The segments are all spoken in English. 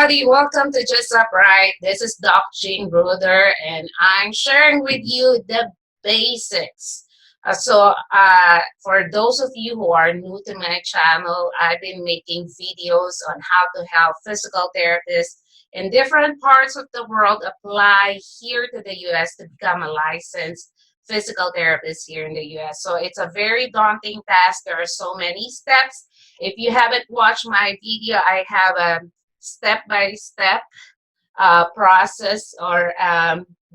everybody, welcome to Just Upright. This is Doc Jean Bruder, and I'm sharing with you the basics. For those of you who are new to my channel, I've been making videos on how to help physical therapists in different parts of the world apply here to the US to become a licensed physical therapist here in the US. So it's a very daunting task. There are so many steps. If you haven't watched my video, I have a step-by-step process or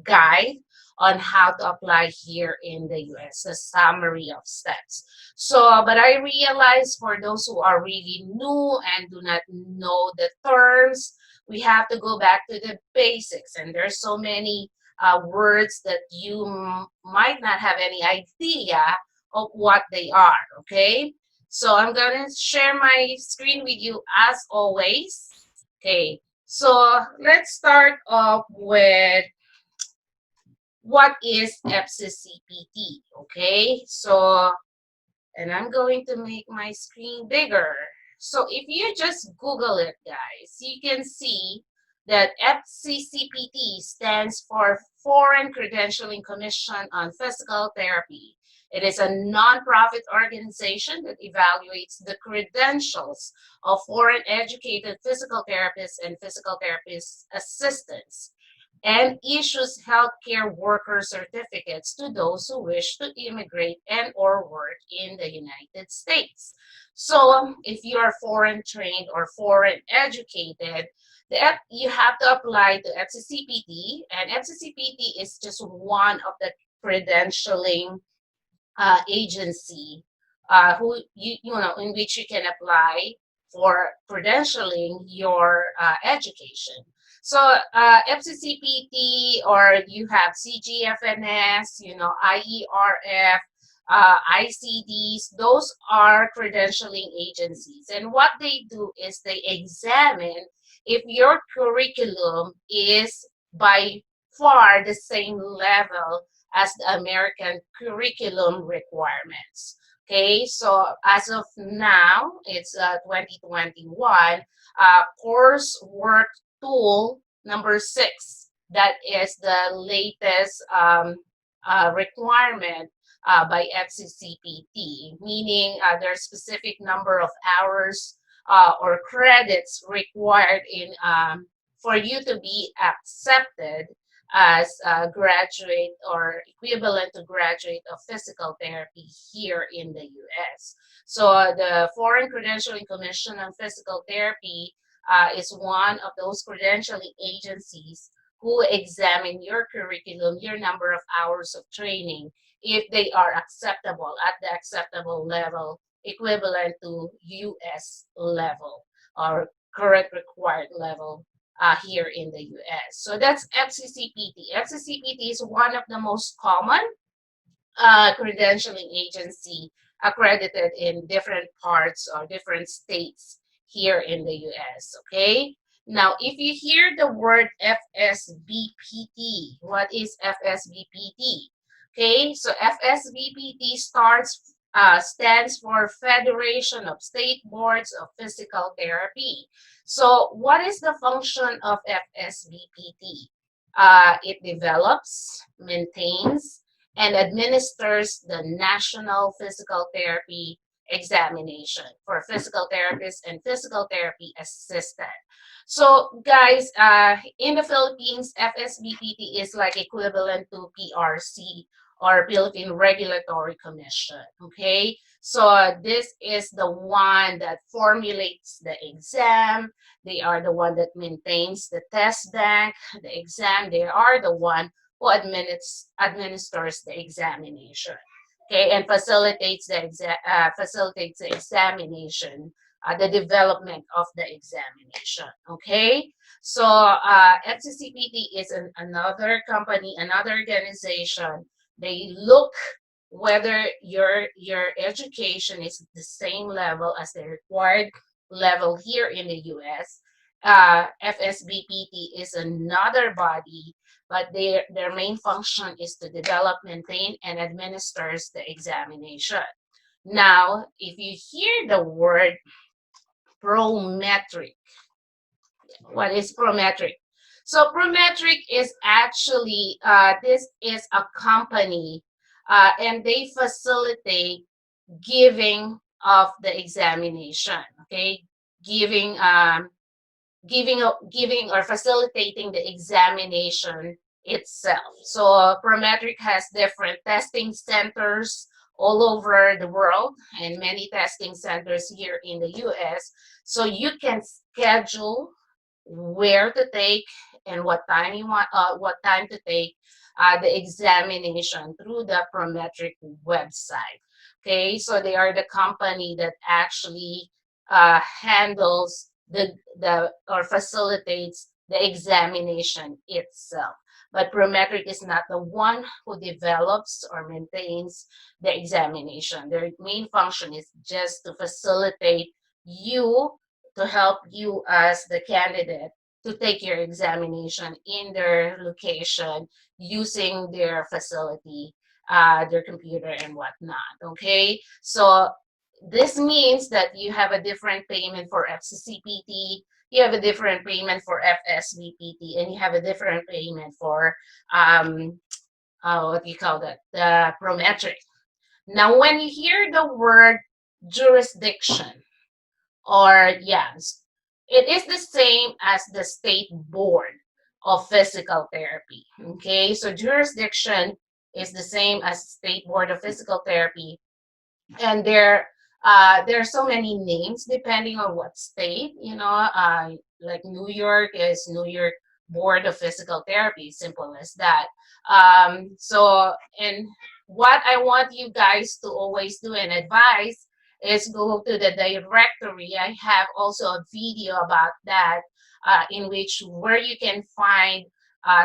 guide on how to apply here in the US, a summary of steps. But I realize for those who are really new and do not know the terms, we have to go back to the basics. And there's so many words that you might not have any idea of what they are, okay? So I'm going to share my screen with you as always. Okay, so let's start off with what is FCCPT, okay? And I'm going to make my screen bigger. So if you just Google it, guys, you can see that FCCPT stands for Foreign Credentialing Commission on Physical Therapy. It is a nonprofit organization that evaluates the credentials of foreign educated physical therapists and physical therapist assistants and issues healthcare worker certificates to those who wish to immigrate and or work in the United States. So if you are foreign trained or foreign educated, you have to apply to FCCPT, and FCCPT is just one of the credentialing agency who you know in which you can apply for credentialing your education. So FCCPT, or you have CGFNS, you know, IERF, ICDs, those are credentialing agencies. And what they do is they examine if your curriculum is by far the same level as the American curriculum requirements. Okay, so as of now, it's 2021, coursework tool number 6. That is the latest requirement by FCCPT, meaning there's specific number of hours or credits required in for you to be accepted as a graduate or equivalent to graduate of physical therapy here in the US. So the Foreign Credentialing Commission on Physical Therapy is one of those credentialing agencies who examine your curriculum, your number of hours of training, if they are acceptable at the acceptable level, equivalent to US level or current required level here in the US. So that's FCCPT. FCCPT is one of the most common credentialing agency accredited in different parts or different states here in the US, okay? Now, if you hear the word FSBPT, what is FSBPT? Okay, so FSBPT stands for Federation of State Boards of Physical Therapy. So what is the function of FSBPT? It develops, maintains, and administers the National Physical Therapy Examination for physical therapists and physical therapy assistant. So guys, in the Philippines, FSBPT is like equivalent to PRC or Philippine Regulatory Commission, okay? So this is the one that formulates the exam. They are the one that maintains the test bank, the exam. They are the one who administers the examination, okay, and facilitates the examination, the development of the examination, okay? So FCCPT is another company, another organization. They look whether your education is the same level as the required level here in the US. FSBPT is another body, but their main function is to develop, maintain, and administers the examination. Now, if you hear the word Prometric, What is Prometric? So Prometric is actually, this is a company, and they facilitate giving of the examination, okay? Giving, giving or facilitating the examination itself. So Prometric has different testing centers all over the world and many testing centers here in the US. So you can schedule where to take and what time you want, what time to take the examination through the Prometric website. Okay, so they are the company that actually handles the or facilitates the examination itself. But Prometric is not the one who develops or maintains the examination. Their main function is just to facilitate you, to help you as the candidate to take your examination in their location using their facility, their computer and whatnot. Okay, so this means that you have a different payment for FCCPT, you have a different payment for FSBPT, and you have a different payment for what do you call that? The Prometric. Now, when you hear the word jurisdiction, or yes, it is the same as the state board of physical therapy. Okay, so jurisdiction is the same as state board of physical therapy, and there are so many names depending on what state, like New York is New York Board of Physical Therapy, simple as that. So, and what I want you guys to always do and advise is go to the directory. I have also a video about that, in which where you can find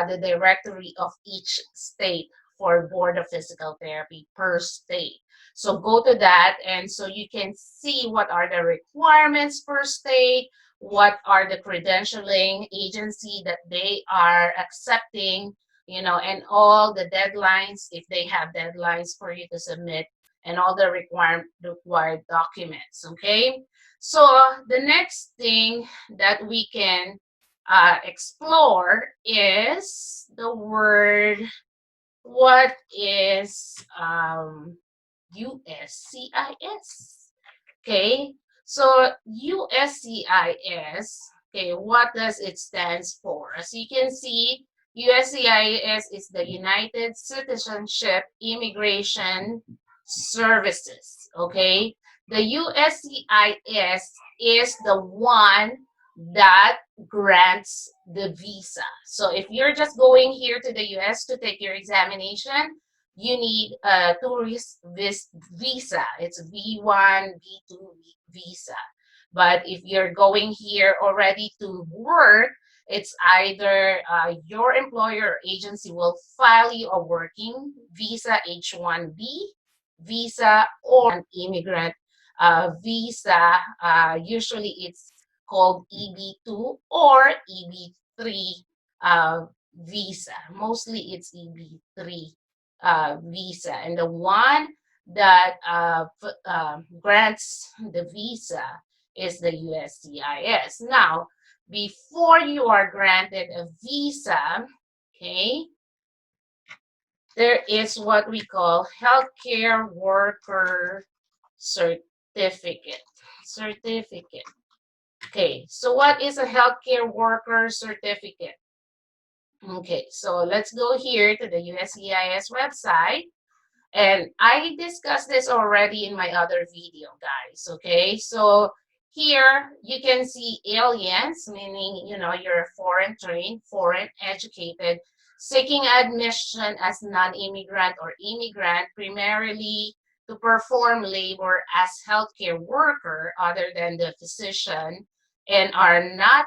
the directory of each state for Board of Physical Therapy per state. So go to that, and so you can see what are the requirements per state, what are the credentialing agency that they are accepting, and all the deadlines, if they have deadlines for you to submit, and all the required documents. Okay, so the next thing that we can explore is the word, what is USCIS. Okay, so USCIS, okay, what does it stands for? As you can see, USCIS is the United Citizenship Immigration Services. Okay, the USCIS is the one that grants the visa. So if you're just going here to the US to take your examination, you need a tourist visa. It's V1, V2 visa. But if you're going here already to work, it's either your employer or agency will file you a working visa, H1B visa, or an immigrant visa. Usually it's called EB2 or EB3 visa. Mostly it's EB3 visa, and the one that grants the visa is the USCIS. Now, before you are granted a visa, okay, there is what we call healthcare worker certificate. Certificate. Okay, so what is a healthcare worker certificate? Okay, so let's go here to the USCIS website. And I discussed this already in my other video, guys. Okay, so here you can see aliens, meaning, you're foreign trained, foreign educated, seeking admission as non-immigrant or immigrant, primarily to perform labor as healthcare worker other than the physician, and are not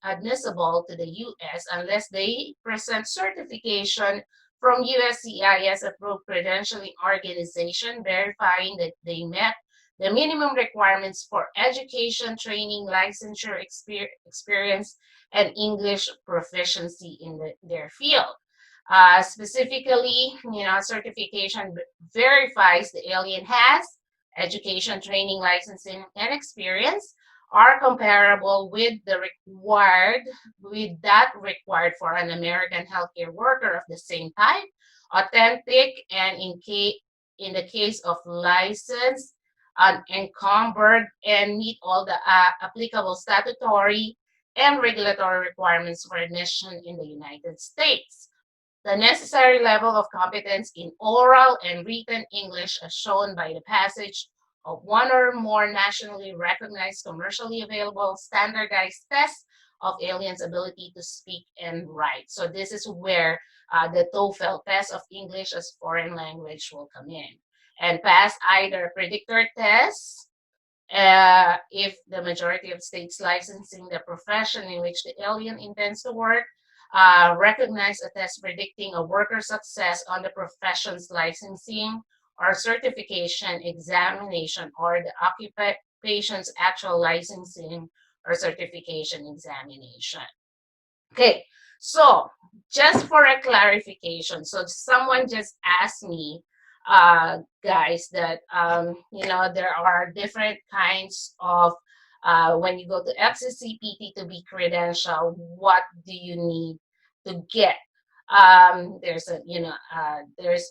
admissible to the US unless they present certification from USCIS approved credentialing organization verifying that they met the minimum requirements for education, training, licensure, experience, and English proficiency in their field. Specifically, certification verifies the alien has education, training, licensing, and experience, are comparable with that required for an American healthcare worker of the same type, authentic, and in the case of licensed, unencumbered, and meet all the applicable statutory and regulatory requirements for admission in the United States. The necessary level of competence in oral and written English as shown by the passage of one or more nationally recognized, commercially available, standardized tests of aliens' ability to speak and write. So this is where the TOEFL test of English as foreign language will come in. And pass either predictor test if the majority of states licensing the profession in which the alien intends to work recognize a test predicting a worker's success on the profession's licensing or certification examination, or the occupation's actual licensing or certification examination. Okay, so just for a clarification, so someone just asked me, guys, that there are different kinds of when you go to FCCPT to be credentialed, what do you need to get? There's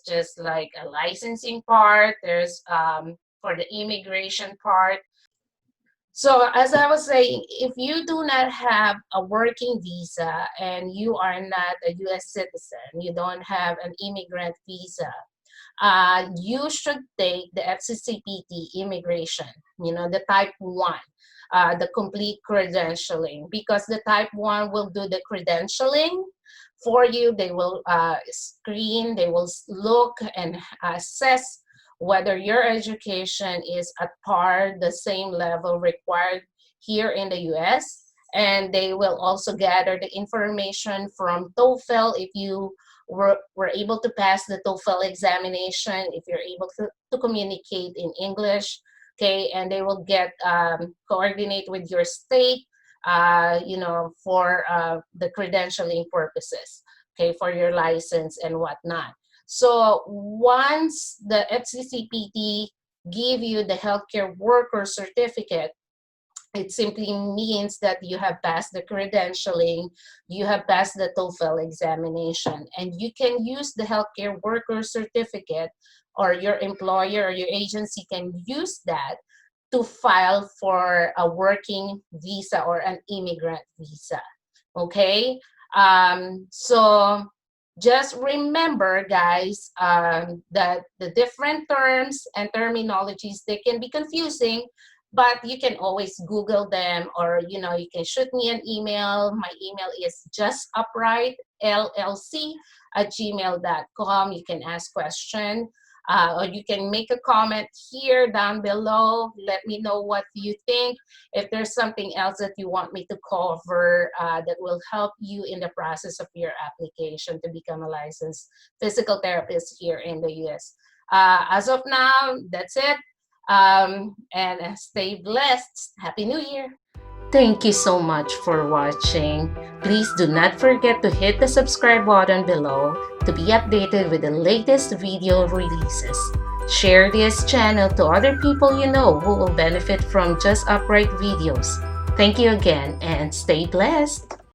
just like a licensing part. There's for the immigration part. So as I was saying, if you do not have a working visa and you are not a U.S. citizen, you don't have an immigrant visa, you should take the FCCPT immigration, the type 1, the complete credentialing, because the type 1 will do the credentialing for you. They will screen, they will look and assess whether your education is at par, the same level required here in the US. And they will also gather the information from TOEFL if you were able to pass the TOEFL examination, if you're able to communicate in English, okay, and they will coordinate with your state, for the credentialing purposes, okay, for your license and whatnot. So once the FCCPT give you the healthcare worker certificate, it simply means that you have passed the credentialing, you have passed the TOEFL examination, and you can use the healthcare worker certificate, or your employer or your agency can use that to file for a working visa or an immigrant visa, okay? So just remember, guys, that the different terms and terminologies, they can be confusing, but you can always Google them, or you can shoot me an email. My email is justuprightllc@gmail.com. You can ask questions, or you can make a comment here down below. Let me know what you think. If there's something else that you want me to cover that will help you in the process of your application to become a licensed physical therapist here in the US. As of now, that's it. And stay blessed. Happy New Year. Thank you so much for watching. Please do not forget to hit the subscribe button below to be updated with the latest video releases. Share this channel to other people you know who will benefit from Just Upright videos. Thank you again and stay blessed.